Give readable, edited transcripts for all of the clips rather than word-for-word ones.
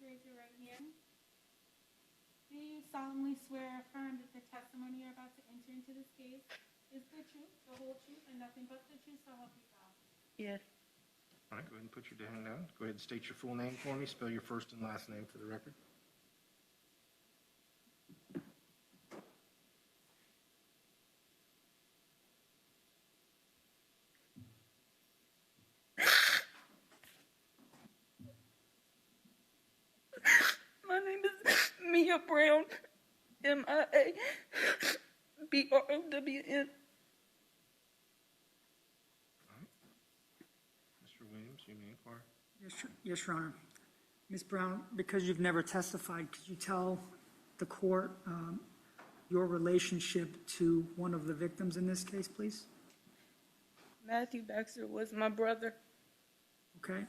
raise your right hand. Do you solemnly swear or affirm that the testimony you're about to enter into this case is the truth, the whole truth, and nothing but the truth, so help you God? Yes. All right, go ahead and put your hand down. Go ahead and state your full name for me. Spell your first and last name for the record. My name is Mia Brown, MIA BROWN. Mr. Williams, you may inquire. Yes, Your Honor. Ms. Brown, because you've never testified, could you tell the court your relationship to one of the victims in this case, please? Matthew Baxter was my brother. Okay.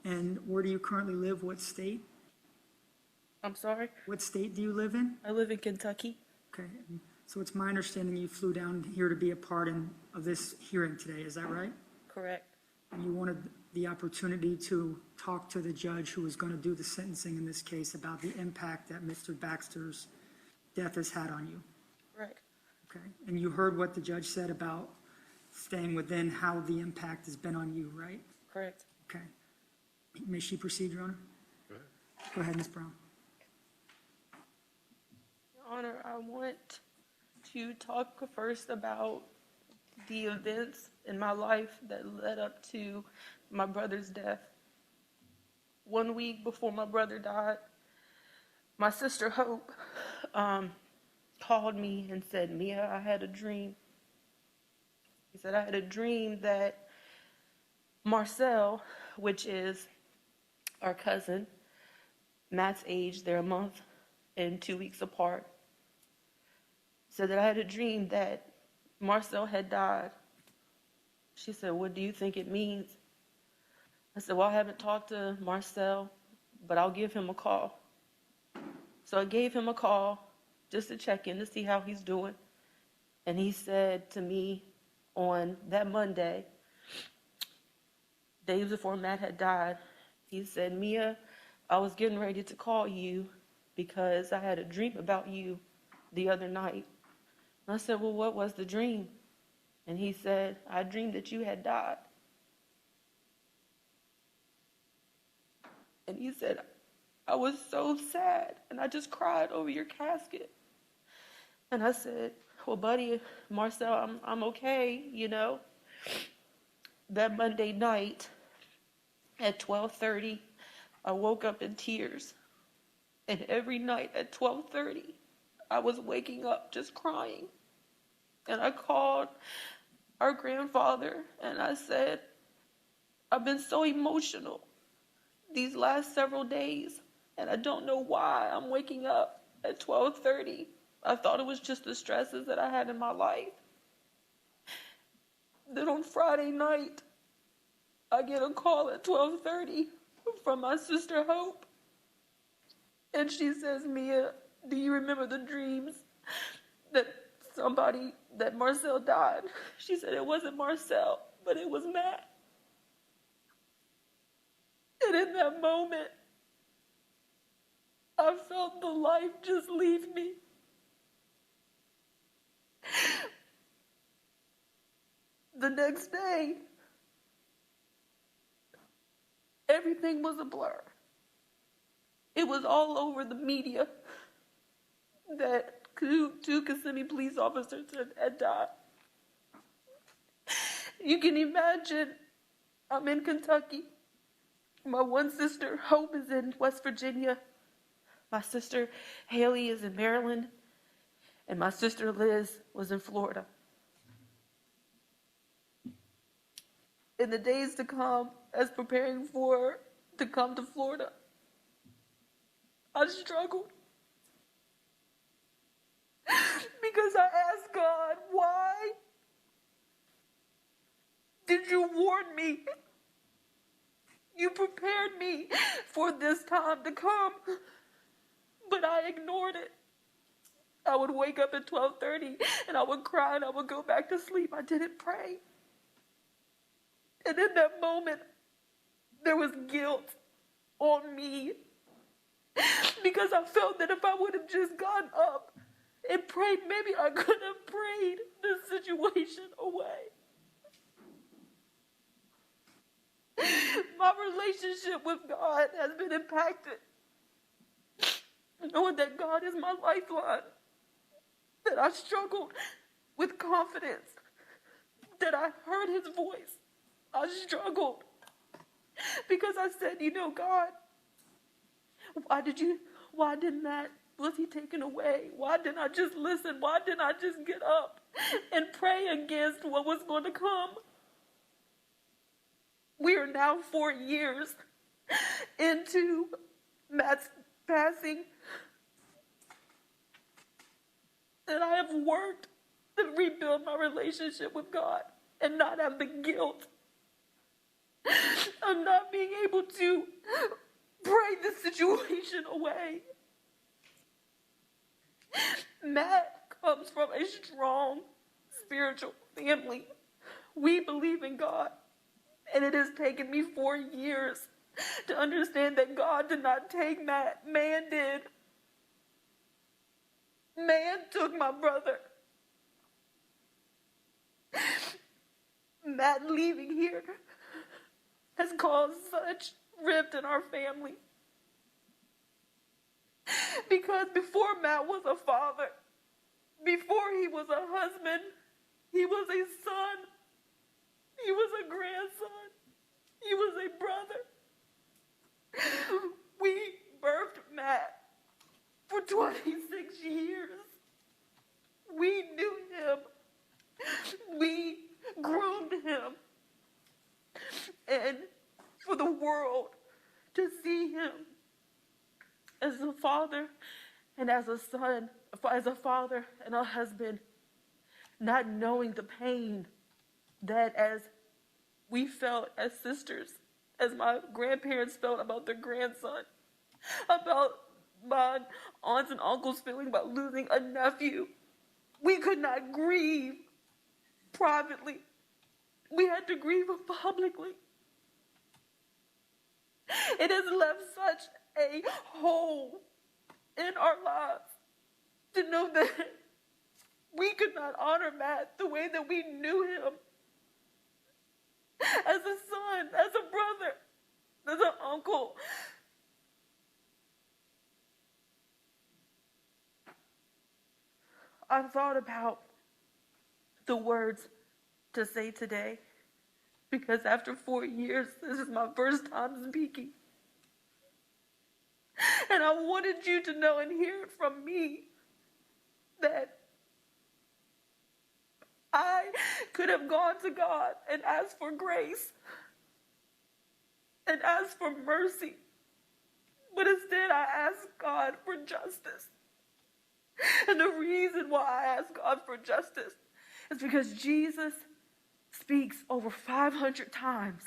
And where do you currently live? What state? I'm sorry? What state do you live in? I live in Kentucky. Okay. So it's my understanding you flew down here to be a part of this hearing today. Is that right? Correct. And you wanted the opportunity to talk to the judge who was going to do the sentencing in this case about the impact that Mr. Baxter's death has had on you. Right. Okay. And you heard what the judge said about staying within how the impact has been on you, right? Correct. Okay. May she proceed, Your Honor? Go ahead. Go ahead, Ms. Brown. Your Honor, I want to talk first about the events in my life that led up to my brother's death. 1 week before my brother died, my sister Hope called me and said, "Mia, I had a dream." He said, "I had a dream that Marcel, which is our cousin, Matt's age, they're a month and 2 weeks apart, said that I had a dream that Marcel had died." She said, "What do you think it means?" I said, "Well, I haven't talked to Marcel, but I'll give him a call." So I gave him a call just to check in to see how he's doing. And he said to me on that Monday, days before Matt had died, he said, "Mia, I was getting ready to call you because I had a dream about you the other night." And I said, "Well, what was the dream?" And he said, "I dreamed that you had died." And he said, "I was so sad and I just cried over your casket." And I said, "Well, buddy, Marcel, I'm okay, you know." That Monday night at 12:30, I woke up in tears. And every night at 12:30, I was waking up just crying. And I called our grandfather and I said, "I've been so emotional these last several days, and I don't know why I'm waking up at 12:30. I thought it was just the stresses that I had in my life." Then on Friday night, I get a call at 12:30 from my sister Hope. And she says, "Mia, do you remember the dreams that Marcel died?" She said it wasn't Marcel, but it was Matt. And in that moment, I felt the life just leave me. The next day, everything was a blur. It was all over the media that two Kissimmee police officers had died. You can imagine, I'm in Kentucky. My one sister, Hope, is in West Virginia. My sister, Haley, is in Maryland. And my sister, Liz, was in Florida. In the days to come, as preparing to come to Florida, I struggled. Because I asked God, why did you warn me? You prepared me for this time to come, but I ignored it. I would wake up at 12:30 and I would cry and I would go back to sleep. I didn't pray. And in that moment, there was guilt on me Because I felt that if I would have just gotten up and prayed, maybe I could have prayed this situation away. My relationship with God has been impacted, knowing that God is my lifeline, that I struggled with confidence, that I heard his voice. I struggled because I said, God, why didn't was he taken away? Why didn't I just listen? Why didn't I just get up and pray against what was going to come? We are now 4 years into Matt's passing, and I have worked to rebuild my relationship with God and not have the guilt of not being able to pray the situation away. Matt comes from a strong spiritual family. We believe in God, and it has taken me 4 years to understand that God did not take Matt. Man did. Man took my brother. Matt leaving here has caused such rift in our family. Because before Matt was a father, before he was a husband, he was a son, he was a grandson, he was a brother. We birthed Matt for 26 years. We knew him. We groomed him. And for the world to see him as a father and as a son, as a father and a husband, not knowing the pain that as we felt as sisters, as my grandparents felt about their grandson, about my aunts and uncles feeling about losing a nephew. We could not grieve privately. We had to grieve publicly. It has left such a hole in our lives to know that we could not honor Matt the way that we knew him. As a son, as a brother, as an uncle. I thought about the words to say today, because after 4 years, this is my first time speaking. And I wanted you to know and hear it from me that I could have gone to God and asked for grace and asked for mercy. But instead, I asked God for justice. And the reason why I ask God for justice is because Jesus speaks over 500 times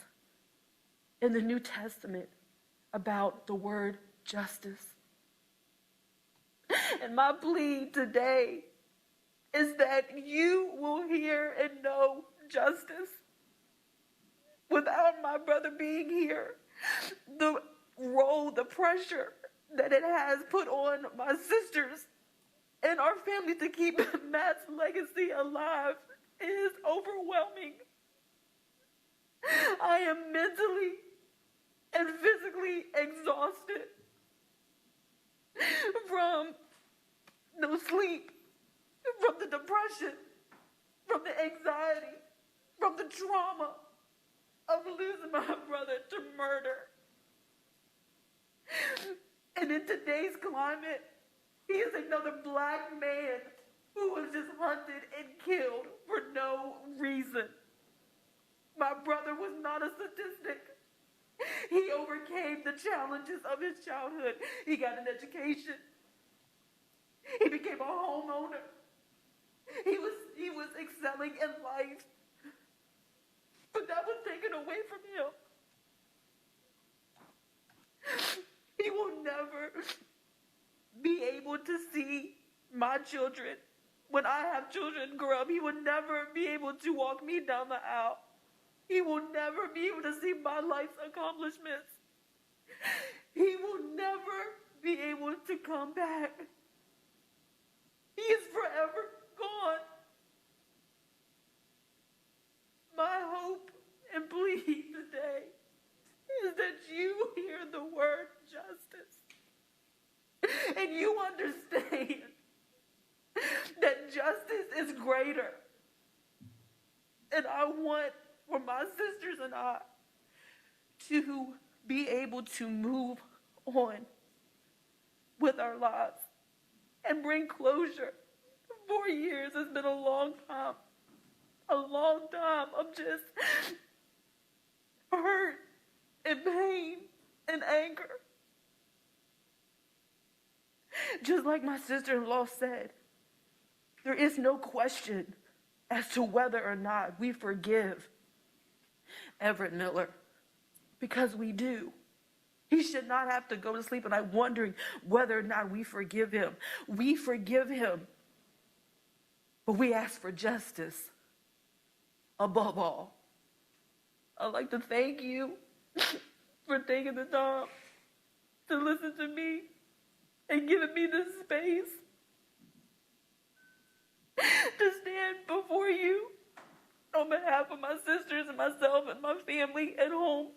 in the New Testament about the word justice. And my plea today is that you will hear and know justice. Without my brother being here, the role, the pressure that it has put on my sisters and our family to keep Matt's legacy alive is overwhelming. I am mentally and physically exhausted from no sleep, from the depression, from the anxiety, from the trauma of losing my brother to murder. And in today's climate, he is another black man who was just hunted and killed for no reason. My brother was not a statistic. He overcame the challenges of his childhood. He got an education. He became a homeowner. He was excelling in life. But that was taken away from him. He will never be able to see my children. When I have children grow up, he will never be able to walk me down the aisle. He will never be able to see my life's accomplishments. He will never be able to come back. He is forever gone. My hope and plea today is that you hear the word justice and you understand that justice is greater. And I want for my sisters and I to be able to move on with our lives and bring closure. 4 years has been a long time of just hurt and pain and anger. Just like my sister-in-law said, there is no question as to whether or not we forgive Everett Miller, because we do. He should not have to go to sleep and I'm wondering whether or not we forgive him. We forgive him, but we ask for justice above all. I'd like to thank you for taking the time to listen to me and giving me this space to stand before you on behalf of my sisters and myself and my family at home.